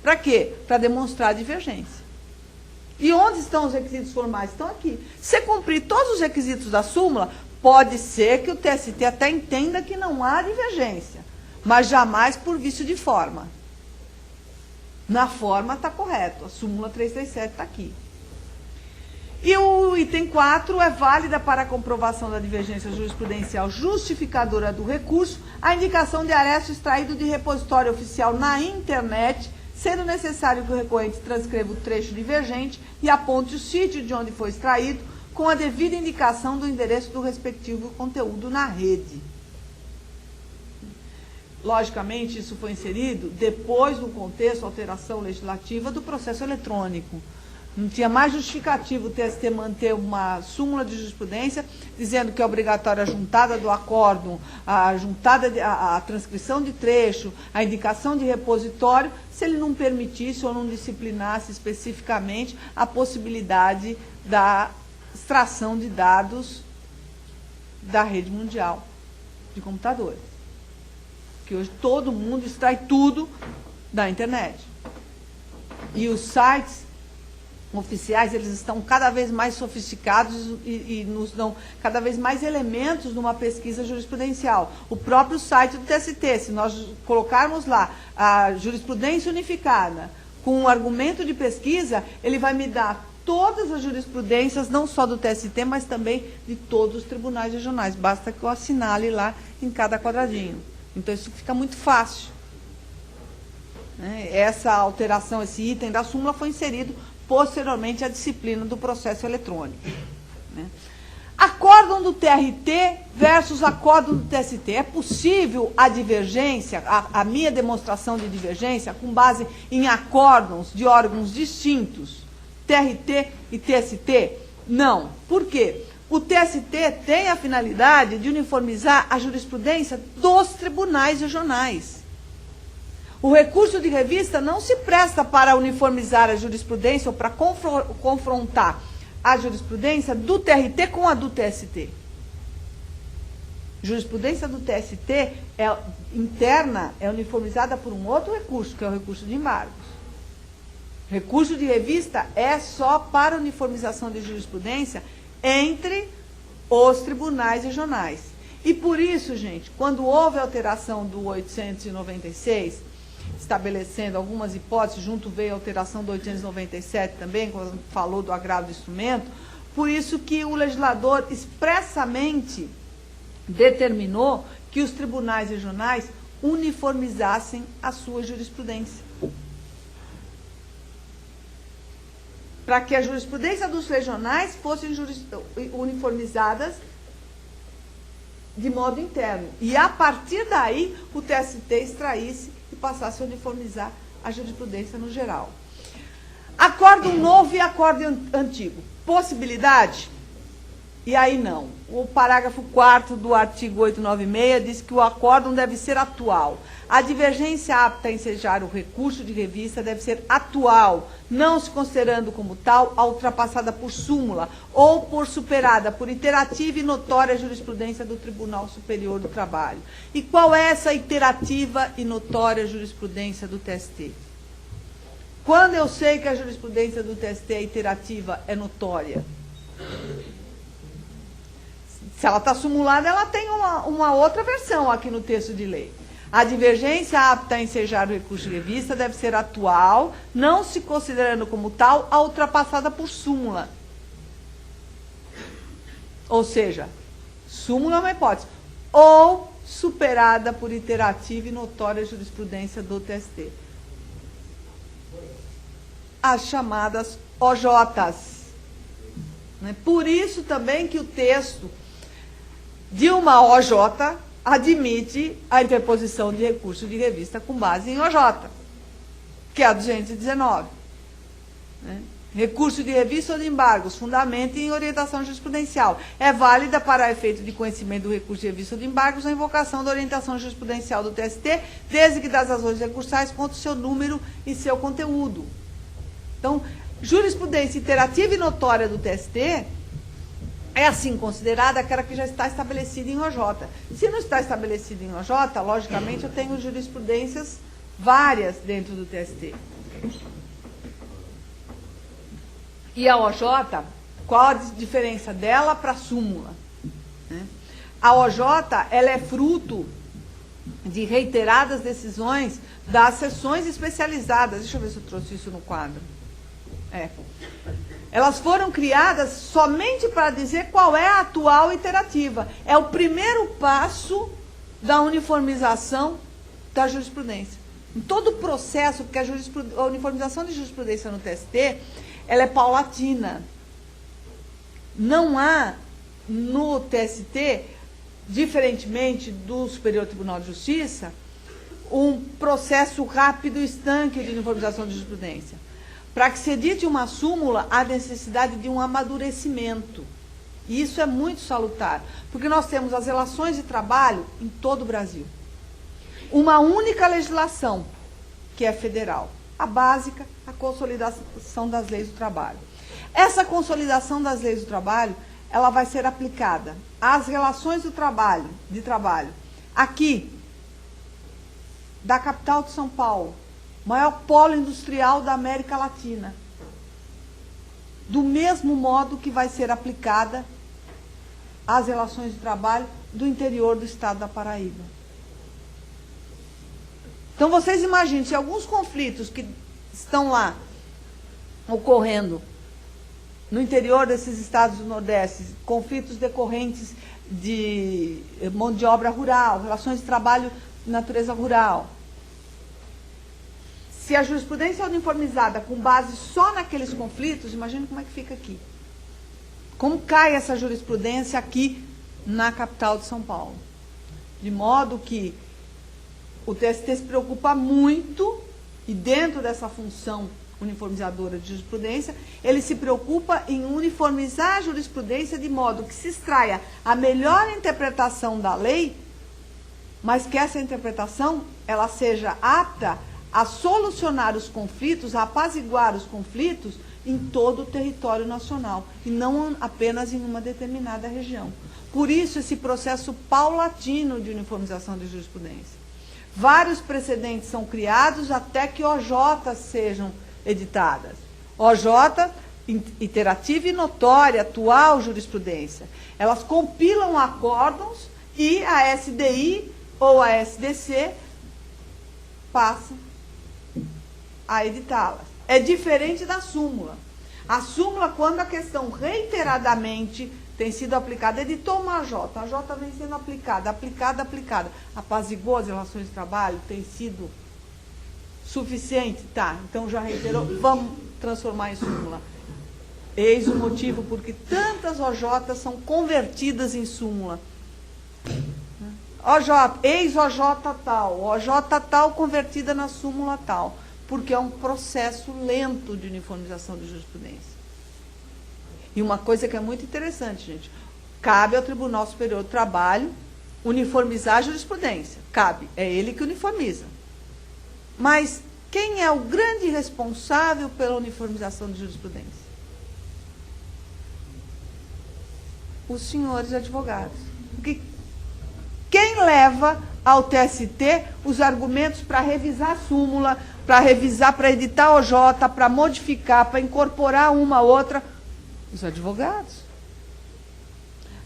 Para quê? Para demonstrar a divergência. E onde estão os requisitos formais? Estão aqui. Se cumprir todos os requisitos da súmula, pode ser que o TST até entenda que não há divergência, mas jamais por vício de forma. Na forma está correto, a súmula 337 está aqui. E o item 4 é válida para a comprovação da divergência jurisprudencial justificadora do recurso a indicação de aresto extraído de repositório oficial na internet, sendo necessário que o recorrente transcreva o trecho divergente e aponte o sítio de onde foi extraído, com a devida indicação do endereço do respectivo conteúdo na rede. Logicamente, isso foi inserido depois do contexto, alteração legislativa do processo eletrônico. Não tinha mais justificativo o TST manter uma súmula de jurisprudência dizendo que é obrigatória a juntada do acórdão, a transcrição de trecho, a indicação de repositório, se ele não permitisse ou não disciplinasse especificamente a possibilidade da extração de dados da rede mundial de computadores. Que hoje todo mundo extrai tudo da internet. E os sites oficiais, eles estão cada vez mais sofisticados e nos dão cada vez mais elementos numa pesquisa jurisprudencial. O próprio site do TST, se nós colocarmos lá a jurisprudência unificada com um argumento de pesquisa, ele vai me dar todas as jurisprudências, não só do TST, mas também de todos os tribunais regionais. Basta que eu assinale lá em cada quadradinho. Então, isso fica muito fácil. Essa alteração, esse item da súmula foi inserido posteriormente à disciplina do processo eletrônico. Acórdão do TRT versus acórdão do TST. É possível a divergência, a minha demonstração de divergência, com base em acórdãos de órgãos distintos, TRT e TST? Não. Por quê? O TST tem a finalidade de uniformizar a jurisprudência dos tribunais regionais. O recurso de revista não se presta para uniformizar a jurisprudência ou para confrontar a jurisprudência do TRT com a do TST. Jurisprudência do TST interna é uniformizada por um outro recurso, que é o recurso de embargos. Recurso de revista é só para uniformização de jurisprudência entre os tribunais regionais. E por isso, gente, quando houve a alteração do 896, estabelecendo algumas hipóteses, junto veio a alteração do 897 também, quando falou do agravo do instrumento, por isso que o legislador expressamente determinou que os tribunais regionais uniformizassem a sua jurisprudência. Para que a jurisprudência dos regionais fossem uniformizadas de modo interno. E, a partir daí, o TST extraísse e passasse a uniformizar a jurisprudência no geral. Acórdão novo e acórdão antigo. Possibilidade? E aí não. O parágrafo 4º do artigo 896 diz que o acórdão deve ser atual. A divergência apta a ensejar o recurso de revista deve ser atual, não se considerando como tal a ultrapassada por súmula ou por superada por iterativa e notória jurisprudência do Tribunal Superior do Trabalho. E qual é essa iterativa e notória jurisprudência do TST? Quando eu sei que a jurisprudência do TST é iterativa, é notória? Se ela está sumulada, ela tem uma outra versão aqui no texto de lei. A divergência apta a ensejar o recurso de revista deve ser atual, não se considerando como tal a ultrapassada por súmula. Ou seja, súmula é uma hipótese. Ou superada por iterativa e notória jurisprudência do TST. As chamadas OJs. Por isso também que o texto de uma OJ admite a interposição de recurso de revista com base em OJ, que é a 219. Recurso de revista ou de embargos, fundamento em orientação jurisprudencial. É válida para efeito de conhecimento do recurso de revista ou de embargos a invocação da orientação jurisprudencial do TST, desde que das razões recursais conte o seu número e seu conteúdo. Então, jurisprudência iterativa e notória do TST é assim considerada aquela que já está estabelecida em OJ. Se não está estabelecida em OJ, logicamente eu tenho jurisprudências várias dentro do TST. E a OJ, qual a diferença dela para a súmula? A OJ, ela é fruto de reiteradas decisões das sessões especializadas. Deixa eu ver se eu trouxe isso no quadro. Elas foram criadas somente para dizer qual é a atual iterativa. É o primeiro passo da uniformização da jurisprudência. Em todo o processo, porque a uniformização de jurisprudência no TST, ela é paulatina. Não há no TST, diferentemente do Superior Tribunal de Justiça, um processo rápido e estanque de uniformização de jurisprudência. Para que se edite uma súmula, há necessidade de um amadurecimento. E isso é muito salutar, porque nós temos as relações de trabalho em todo o Brasil. Uma única legislação, que é federal. A básica, a consolidação das leis do trabalho. Essa consolidação das leis do trabalho, ela vai ser aplicada às relações de trabalho, aqui, da capital de São Paulo, maior polo industrial da América Latina. Do mesmo modo que vai ser aplicada às relações de trabalho do interior do estado da Paraíba. Então, vocês imaginem, se alguns conflitos que estão lá ocorrendo no interior desses estados do Nordeste, conflitos decorrentes de mão de obra rural, relações de trabalho de natureza rural. Se a jurisprudência é uniformizada com base só naqueles conflitos, imagine como é que fica aqui. Como cai essa jurisprudência aqui na capital de São Paulo? De modo que o TST se preocupa muito, e dentro dessa função uniformizadora de jurisprudência, ele se preocupa em uniformizar a jurisprudência de modo que se extraia a melhor interpretação da lei, mas que essa interpretação ela seja apta a solucionar os conflitos, a apaziguar os conflitos em todo o território nacional, e não apenas em uma determinada região. Por isso, esse processo paulatino de uniformização de jurisprudência. Vários precedentes são criados até que OJs sejam editadas. OJ, iterativa e notória, atual jurisprudência. Elas compilam acórdãos e a SDI ou a SDC passa a editá-las. É diferente da súmula. A súmula, quando a questão reiteradamente tem sido aplicada, editou uma AJ, a AJ vem sendo aplicada, apaziguou as relações de trabalho, tem sido suficiente? Tá, então já reiterou, vamos transformar em súmula. Eis o motivo porque tantas OJs são convertidas em súmula. OJ, ex-OJ tal, OJ tal convertida na súmula tal, porque é um processo lento de uniformização de jurisprudência. E uma coisa que é muito interessante, gente, cabe ao Tribunal Superior do Trabalho uniformizar a jurisprudência. Cabe, é ele que uniformiza. Mas quem é o grande responsável pela uniformização de jurisprudência? Os senhores advogados. Porque quem leva ao TST os argumentos para revisar a súmula, para revisar, para editar OJ, para modificar, para incorporar uma a outra? Os advogados.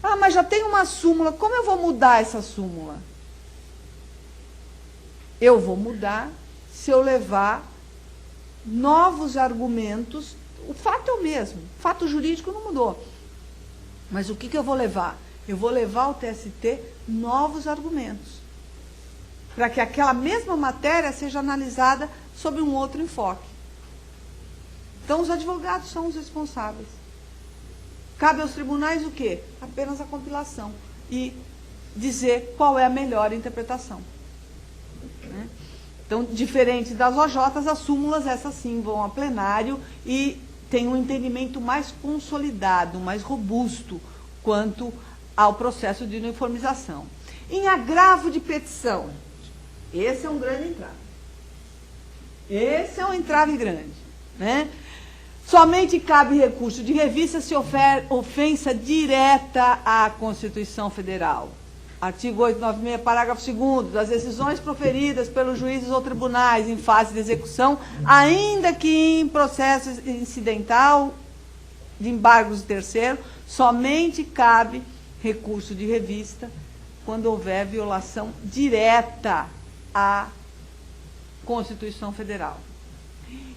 Ah, mas já tem uma súmula, como eu vou mudar essa súmula? Eu vou mudar se eu levar novos argumentos. O fato é o mesmo, o fato jurídico não mudou. Mas o que eu vou levar? Eu vou levar ao TST novos argumentos, para que aquela mesma matéria seja analisada sob um outro enfoque. Então, os advogados são os responsáveis. Cabe aos tribunais o quê? Apenas a compilação e dizer qual é a melhor interpretação. Né? Então, diferente das OJs, as súmulas, essas sim, vão a plenário e tem um entendimento mais consolidado, mais robusto quanto ao processo de uniformização. Em agravo de petição, esse é um grande entrave. Esse é um entrave grande, né? Somente cabe recurso de revista se houver ofensa direta à Constituição Federal. Artigo 896, parágrafo 2º, das decisões proferidas pelos juízes ou tribunais em fase de execução, ainda que em processo incidental de embargos de terceiro, somente cabe recurso de revista quando houver violação direta à Constituição Federal.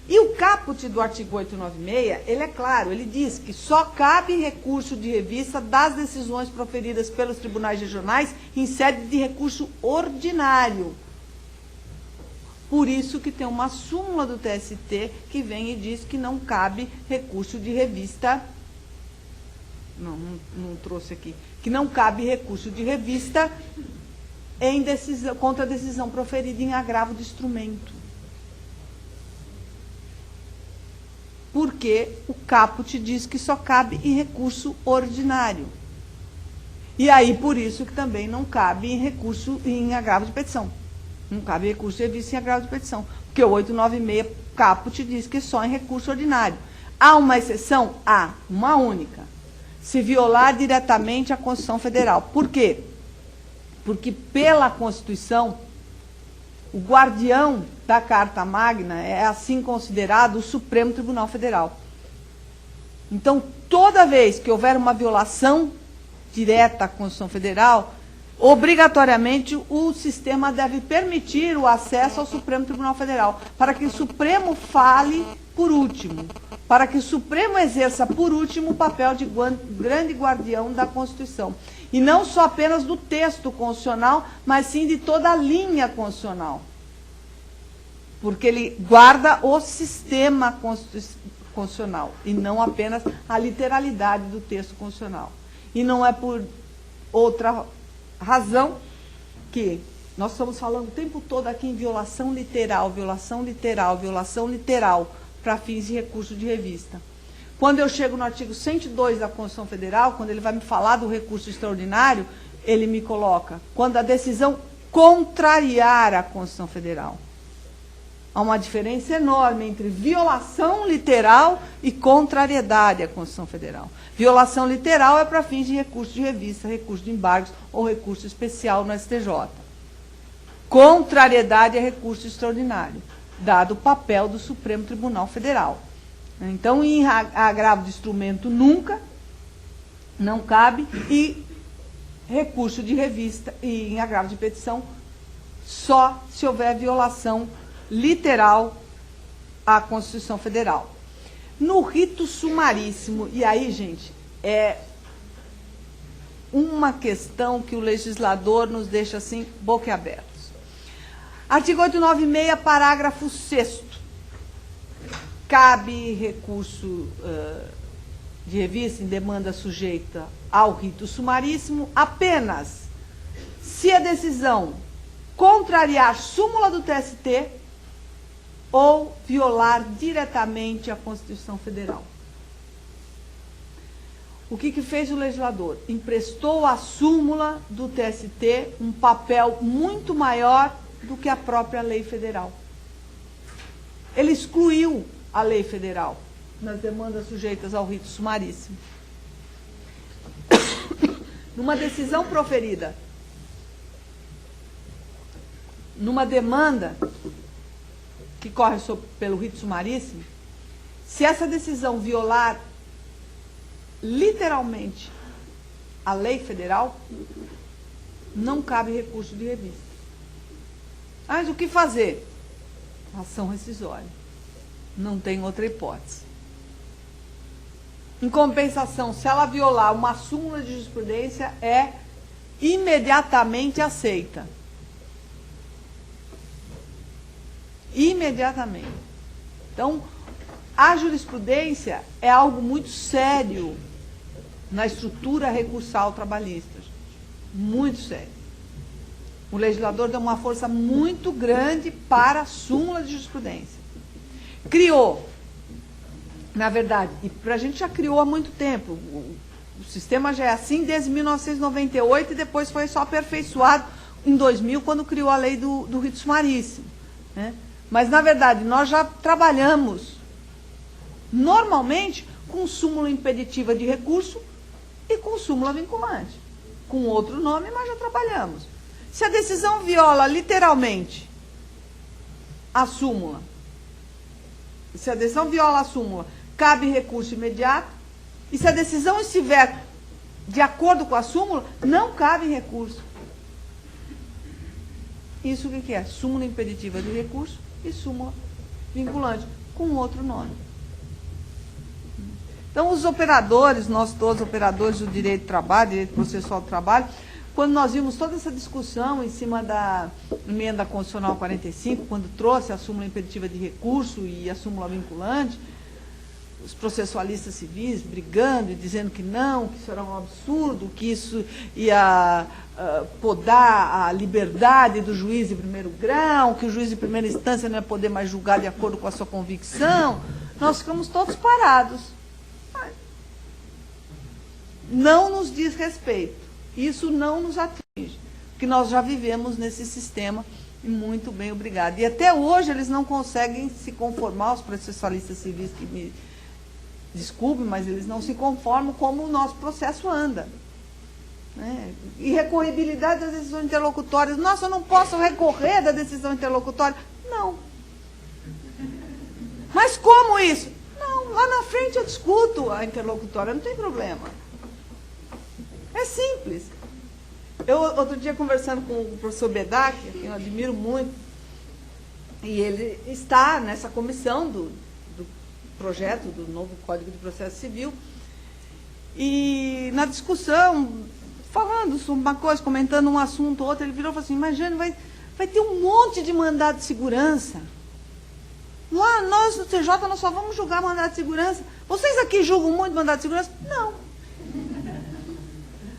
E o caput do artigo 896, ele é claro, ele diz que só cabe recurso de revista das decisões proferidas pelos tribunais regionais em sede de recurso ordinário. Por isso que tem uma súmula do TST que vem e diz que não cabe recurso de revista. Não trouxe aqui. Que não cabe recurso de revista em decisão, contra a decisão proferida em agravo de instrumento. Porque o caput diz que só cabe em recurso ordinário. E aí, por isso que também não cabe em recurso em agravo de petição. Não cabe recurso de revista em agravo de petição. Porque o 896 caput diz que só em recurso ordinário. Há uma exceção? Há, uma única. Se violar diretamente a Constituição Federal. Por quê? Porque pela Constituição, o guardião da Carta Magna é assim considerado o Supremo Tribunal Federal. Então, toda vez que houver uma violação direta à Constituição Federal, obrigatoriamente o sistema deve permitir o acesso ao Supremo Tribunal Federal, para que o Supremo fale por último. para que o Supremo exerça, por último, o papel de grande guardião da Constituição. E não só apenas do texto constitucional, mas sim de toda a linha constitucional. Porque ele guarda o sistema constitucional, e não apenas a literalidade do texto constitucional. E não é por outra razão que nós estamos falando o tempo todo aqui em violação literal, violação literal, violação literal, para fins de recurso de revista. Quando eu chego no artigo 102 da Constituição Federal, quando ele vai me falar do recurso extraordinário, ele me coloca, quando a decisão contrariar a Constituição Federal. Há uma diferença enorme entre violação literal e contrariedade à Constituição Federal. Violação literal é para fins de recurso de revista, recurso de embargos ou recurso especial no STJ. Contrariedade é recurso extraordinário, dado o papel do Supremo Tribunal Federal. Então, em agravo de instrumento nunca, não cabe, e recurso de revista e em agravo de petição só se houver violação literal à Constituição Federal. No rito sumaríssimo, e aí, gente, é uma questão que o legislador nos deixa assim, boquiabertos. Artigo 896, parágrafo 6º. Cabe recurso de revista em demanda sujeita ao rito sumaríssimo apenas se a decisão contrariar súmula do TST ou violar diretamente a Constituição Federal. O que fez o legislador? Emprestou à súmula do TST um papel muito maior do que a própria lei federal. Ele excluiu a lei federal nas demandas sujeitas ao rito sumaríssimo. Numa decisão proferida, numa demanda que corre pelo rito sumaríssimo, se essa decisão violar literalmente a lei federal, não cabe recurso de revista. Mas o que fazer? Ação rescisória. Não tem outra hipótese. Em compensação, se ela violar uma súmula de jurisprudência, é imediatamente aceita. Imediatamente. Então, a jurisprudência é algo muito sério na estrutura recursal trabalhista. Muito sério. O legislador deu uma força muito grande para a súmula de jurisprudência. Criou, na verdade, e a gente já criou há muito tempo, o sistema já é assim desde 1998 e depois foi só aperfeiçoado em 2000, quando criou a lei do rito sumaríssimo, né? Mas, na verdade, nós já trabalhamos normalmente com súmula impeditiva de recurso e com súmula vinculante. Com outro nome, mas já trabalhamos. Se a decisão viola literalmente a súmula, se a decisão viola a súmula, cabe recurso imediato, e se a decisão estiver de acordo com a súmula, não cabe recurso. Isso o que é? Súmula impeditiva de recurso e súmula vinculante, com outro nome. Então, os operadores, nós todos operadores do direito do trabalho, direito processual do trabalho, quando nós vimos toda essa discussão em cima da emenda constitucional 45, quando trouxe a súmula impeditiva de recurso e a súmula vinculante, os processualistas civis brigando e dizendo que não, que isso era um absurdo, que isso ia podar a liberdade do juiz de primeiro grau, que o juiz de primeira instância não ia poder mais julgar de acordo com a sua convicção, nós ficamos todos parados. Não nos diz respeito. Isso não nos atinge, porque nós já vivemos nesse sistema, e muito bem, obrigado. E até hoje eles não conseguem se conformar, os processualistas civis que me desculpem, mas eles não se conformam como o nosso processo anda. Né? Irrecorribilidade das decisões interlocutórias. Nossa, eu não posso recorrer da decisão interlocutória. Não. Mas como isso? Não, lá na frente eu discuto a interlocutória, não tem problema. É simples. Eu, outro dia, conversando com o professor Bedak, que eu admiro muito, e ele está nessa comissão projeto do novo Código de Processo Civil. E na discussão, falando sobre uma coisa, comentando um assunto ou outro, ele virou e falou assim, imagina, vai ter um monte de mandado de segurança. Lá, nós no TJ, nós só vamos julgar mandado de segurança. Vocês aqui julgam muito mandado de segurança? Não.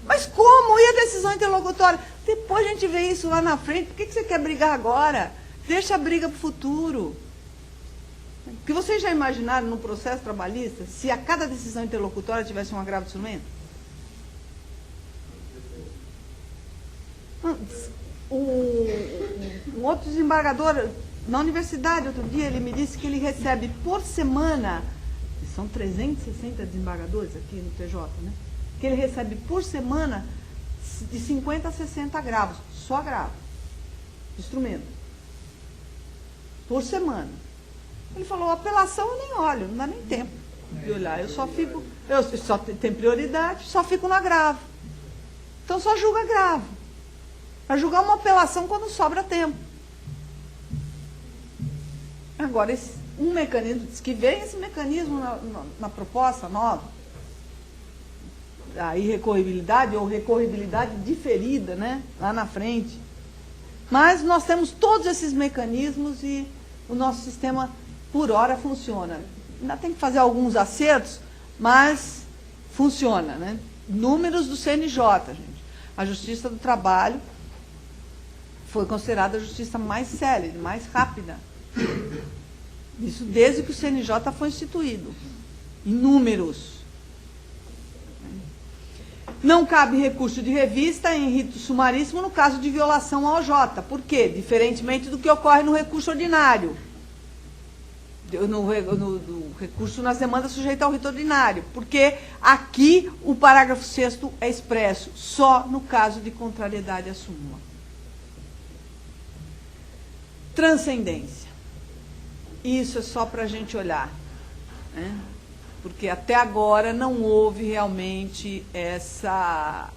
Mas como? E a decisão interlocutória? Depois a gente vê isso lá na frente. Por que você quer brigar agora? Deixa a briga para o futuro. Porque vocês já imaginaram no processo trabalhista se a cada decisão interlocutória tivesse um agravo de instrumento? Um outro desembargador na universidade, outro dia, ele me disse que ele recebe por semana, são 360 desembargadores aqui no TJ, né? Que ele recebe por semana de 50 a 60 agravos, só agravo, instrumento, por semana. Ele falou, apelação eu nem olho, não dá nem tempo de olhar, eu só tenho prioridade, só fico no agravo. Então só julga agravo. Para julgar uma apelação quando sobra tempo. Agora, um mecanismo, diz que vem esse mecanismo na proposta nova, a irrecorribilidade ou recorribilidade diferida, né, lá na frente. Mas nós temos todos esses mecanismos e o nosso sistema, por hora, funciona. Ainda tem que fazer alguns acertos, mas funciona, né? Números do CNJ, gente. A Justiça do Trabalho foi considerada a justiça mais célere, mais rápida. Isso desde que o CNJ foi instituído. Em números. Não cabe recurso de revista em rito sumaríssimo no caso de violação ao OJ. Por quê? Diferentemente do que ocorre no recurso ordinário. No recurso nas demandas sujeitas ao rito ordinário. Porque aqui o parágrafo 6º é expresso, só no caso de contrariedade à súmula. Transcendência. Isso é só para a gente olhar, né? Porque até agora não houve realmente essa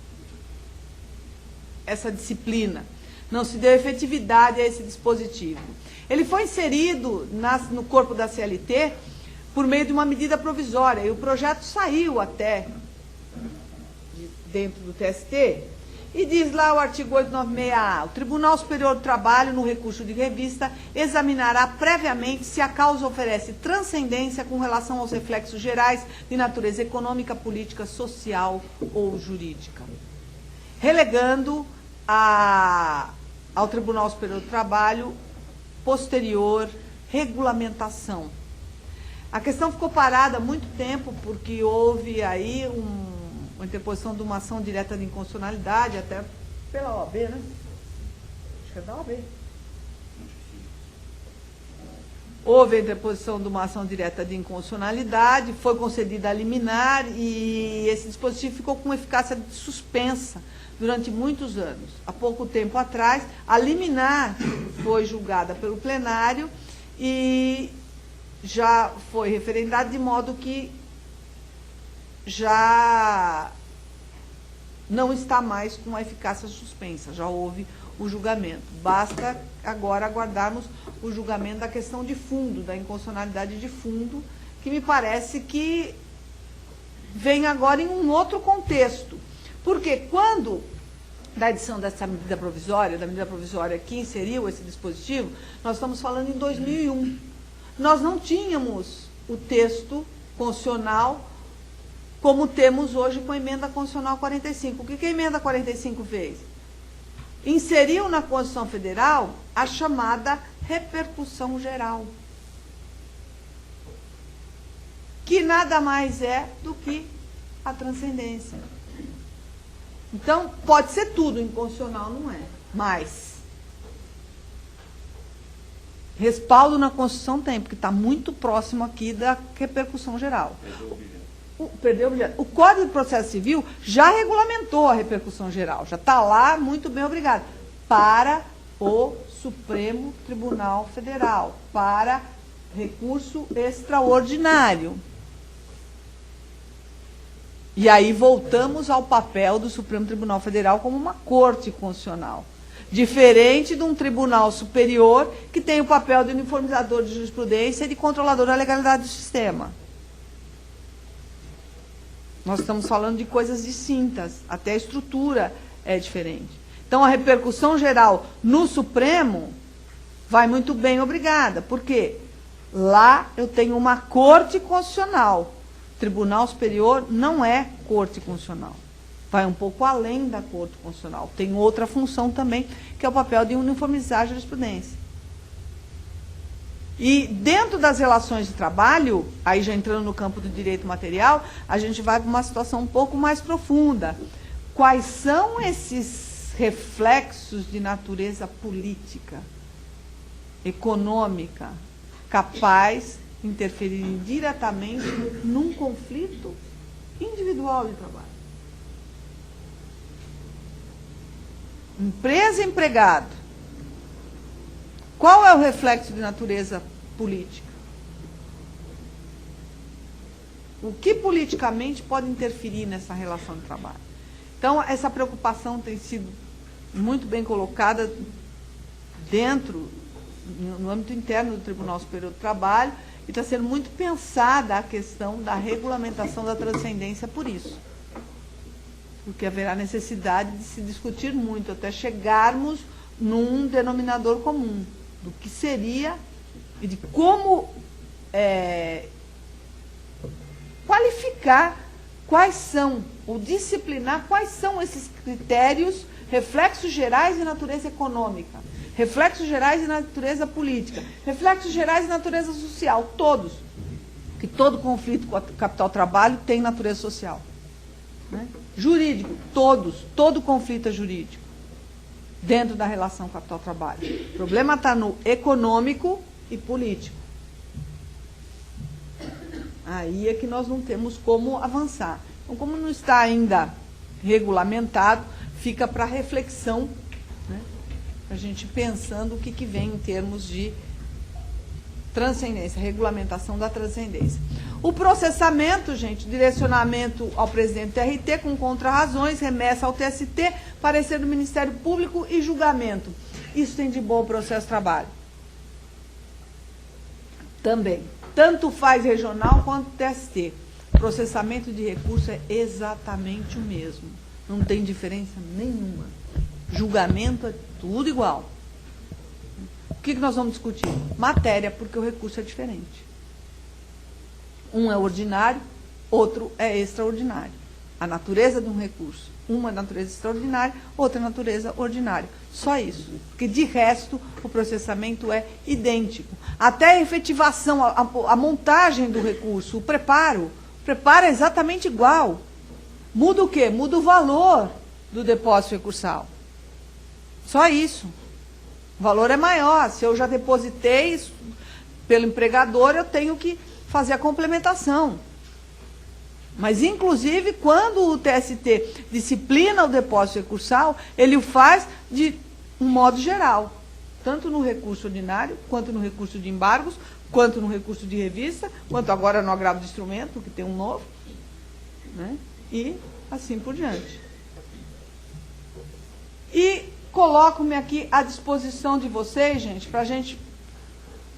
disciplina. Não se deu efetividade a esse dispositivo. Ele foi inserido no corpo da CLT por meio de uma medida provisória, e o projeto saiu até dentro do TST, e diz lá o artigo 896A, o Tribunal Superior do Trabalho, no recurso de revista, examinará previamente se a causa oferece transcendência com relação aos reflexos gerais de natureza econômica, política, social ou jurídica, relegando ao Tribunal Superior do Trabalho posterior regulamentação. A questão ficou parada há muito tempo, porque houve aí uma interposição de uma ação direta de inconstitucionalidade, até pela OAB, né? Acho que é da OAB. Houve a interposição de uma ação direta de inconstitucionalidade, foi concedida a liminar e esse dispositivo ficou com eficácia suspensa durante muitos anos. Há pouco tempo atrás, a liminar foi julgada pelo plenário e já foi referendada, de modo que já não está mais com a eficácia suspensa, já houve o julgamento. Basta agora aguardarmos o julgamento da questão de fundo, da inconstitucionalidade de fundo, que me parece que vem agora em um outro contexto. Porque quando, da edição dessa medida provisória, da medida provisória que inseriu esse dispositivo, nós estamos falando em 2001. Nós não tínhamos o texto constitucional como temos hoje com a emenda constitucional 45. O que a emenda 45 fez? Inseriu na Constituição Federal a chamada repercussão geral, que nada mais é do que a transcendência. Então, pode ser tudo, inconstitucional não é, mas respaldo na Constituição tem, porque está muito próximo aqui da repercussão geral. Perdeu o objeto. O Código de Processo Civil já regulamentou a repercussão geral, já está lá, muito bem, obrigado, para o Supremo Tribunal Federal, para recurso extraordinário. E aí voltamos ao papel do Supremo Tribunal Federal como uma corte constitucional. Diferente de um tribunal superior que tem o papel de uniformizador de jurisprudência e de controlador da legalidade do sistema. Nós estamos falando de coisas distintas, até a estrutura é diferente. Então, a repercussão geral no Supremo vai muito bem, obrigada. Por quê? Lá eu tenho uma corte constitucional. Tribunal Superior não é corte constitucional. Vai um pouco além da corte constitucional. Tem outra função também, que é o papel de uniformizar a jurisprudência. E dentro das relações de trabalho, aí já entrando no campo do direito material, a gente vai para uma situação um pouco mais profunda. Quais são esses reflexos de natureza política, econômica, capaz de interferir diretamente num conflito individual de trabalho? Empresa e empregado. Qual é o reflexo de natureza política? O que politicamente pode interferir nessa relação de trabalho? Então, essa preocupação tem sido muito bem colocada dentro, no âmbito interno do Tribunal Superior do Trabalho, e está sendo muito pensada a questão da regulamentação da transcendência por isso. Porque haverá necessidade de se discutir muito, até chegarmos num denominador comum, do que seria e de como qualificar quais são, ou disciplinar quais são esses critérios, reflexos gerais de natureza econômica, reflexos gerais de natureza política, reflexos gerais de natureza social, todos. Que todo conflito com o capital-trabalho tem natureza social. Né? Jurídico, todos, todo conflito é jurídico, dentro da relação capital-trabalho. O problema está no econômico e político. Aí é que nós não temos como avançar. Então, como não está ainda regulamentado, fica para reflexão, né? A gente pensando o que vem em termos de transcendência, regulamentação da transcendência. O processamento, gente, direcionamento ao presidente do TRT com contrarrazões, remessa ao TST, parecer do Ministério Público e julgamento. Isso tem de bom o processo de trabalho. Também. Tanto faz regional quanto TST. Processamento de recurso é exatamente o mesmo. Não tem diferença nenhuma. Julgamento é tudo igual. O que nós vamos discutir? Matéria, porque o recurso é diferente. Um é ordinário, outro é extraordinário. A natureza de um recurso. Uma é natureza extraordinária, outra é natureza ordinária. Só isso. Porque, de resto, o processamento é idêntico. Até a efetivação, a montagem do recurso, o preparo. O preparo é exatamente igual. Muda o quê? Muda o valor do depósito recursal. Só isso. O valor é maior. Se eu já depositei pelo empregador, eu tenho que fazer a complementação. Mas, inclusive, quando o TST disciplina o depósito recursal, ele o faz de um modo geral. Tanto no recurso ordinário, quanto no recurso de embargos, quanto no recurso de revista, quanto agora no agravo de instrumento, que tem um novo, né? E assim por diante. E coloco-me aqui à disposição de vocês, gente, para a gente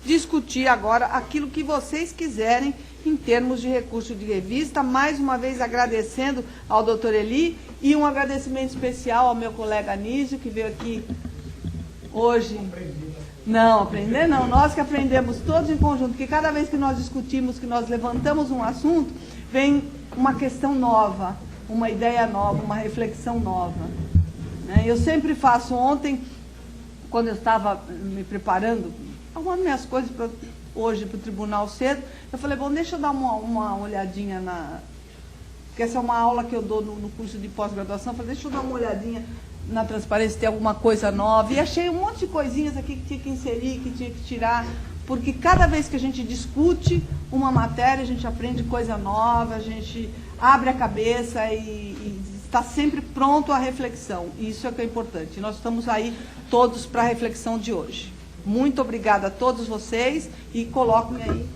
discutir agora aquilo que vocês quiserem em termos de recurso de revista, mais uma vez agradecendo ao doutor Eli e um agradecimento especial ao meu colega Anísio, que veio aqui hoje. Não, aprender não, nós que aprendemos todos em conjunto, porque cada vez que nós discutimos, que nós levantamos um assunto, vem uma questão nova, uma ideia nova, uma reflexão nova. Né? Eu sempre faço, ontem, quando eu estava me preparando, arrumando minhas coisas para hoje para o tribunal cedo, eu falei, bom, deixa eu dar uma olhadinha porque essa é uma aula que eu dou no curso de pós-graduação, eu falei, deixa eu dar uma olhadinha na transparência, se tem alguma coisa nova, e achei um monte de coisinhas aqui que tinha que inserir, que tinha que tirar, porque cada vez que a gente discute uma matéria, a gente aprende coisa nova, a gente abre a cabeça e está sempre pronto à reflexão, e isso é que é importante. Nós estamos aí todos para a reflexão de hoje. Muito obrigada a todos vocês e coloco-me aí